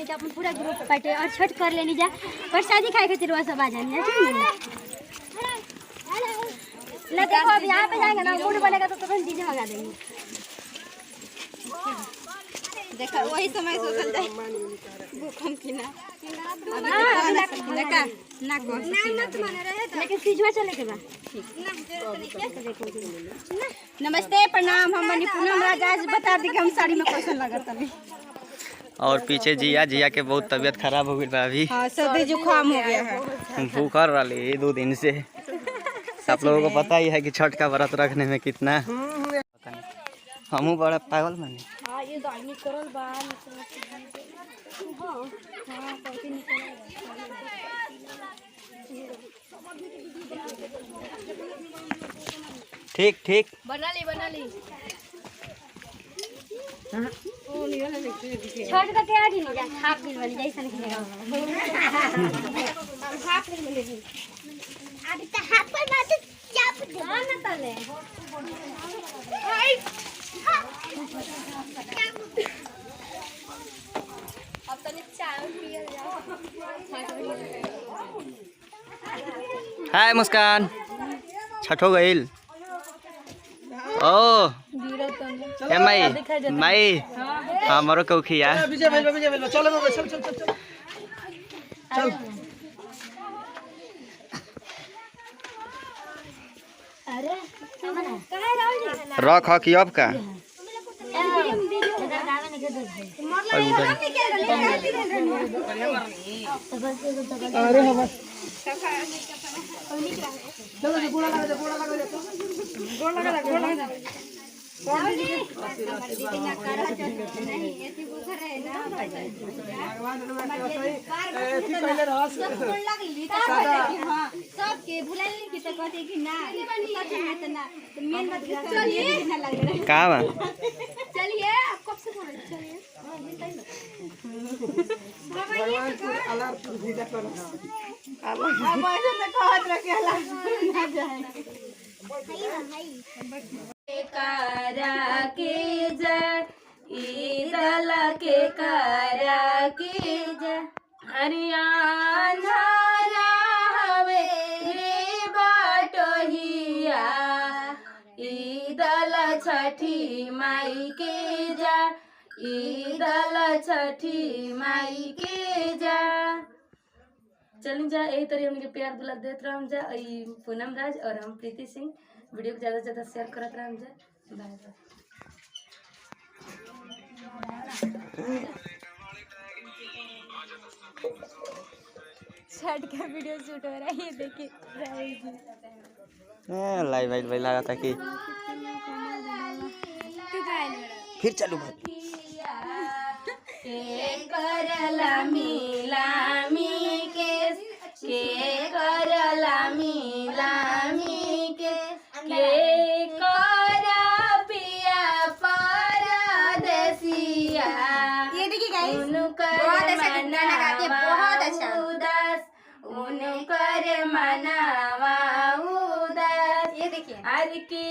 के अपन पूरा ग्रुप बाटे और छठ कर लेनी जा प्रसादी खाए खातिर वह सब आ जानी है ठीक है। ना देखो अब यहाँ पे जाएंगे ना मूड बनेगा तो तुरंत डीजे मंगा देंगे। देखा वही समय सोचल जाए भूखम की ना लेकिन सीजवा चले के बाद नमस्ते प्रणाम हम बनी पूनम राजा आज बता दी कि हम साड़ी में कैसन लगत अभी। और पीछे जिया के बहुत तबीयत खराब हो गई अभी। हाँ सर्दी जुकाम हो गया है। भूखा रही 2 दिन से। आप लोगों को पता ही है कि छठ का व्रत रखने में कितना हमू बड़ा पागल बने। हाँ ये दाई निकल बा हाँ हाँ कैसे निकल ठीक ठीक बना ली छठ का क्या दिन जा हाफ दिन बनी जैसा नहीं हाफ दिन बनेगी अभी तो हाफ पर बात क्या ना तले अब तो चाय पिए जाओ। हाय मुस्कान छठ हो गई। ओ ए माई हमारो के खिया रख कि अब का कहाँ चलिए आप कब से बोल रहे चलिए कारा के जय ईदल के कारा के जय हरियाणा हवे रे बाटोहिया ईदल छठी माई के जा ईदल छठी माई के जा। चलिए जा यही तरह हमके प्यार दुलार देते रह जा पूनम राज और हम प्रीति सिंह वीडियो को ज़्यादा से ज़्यादा शेयर करते रह जा। By by. छठ का वीडियो शूट हो रहा है ये देखिए लाइव भाई लगा था कि फिर चालू भाई करला मिलामी के करला मिलामी के करा पिया परदेसिया ये देखिए गाइस बहुत अच्छा गाना गाते हैं बहुत अच्छा उदास उनकर मनावा उदास ये देखिए आज की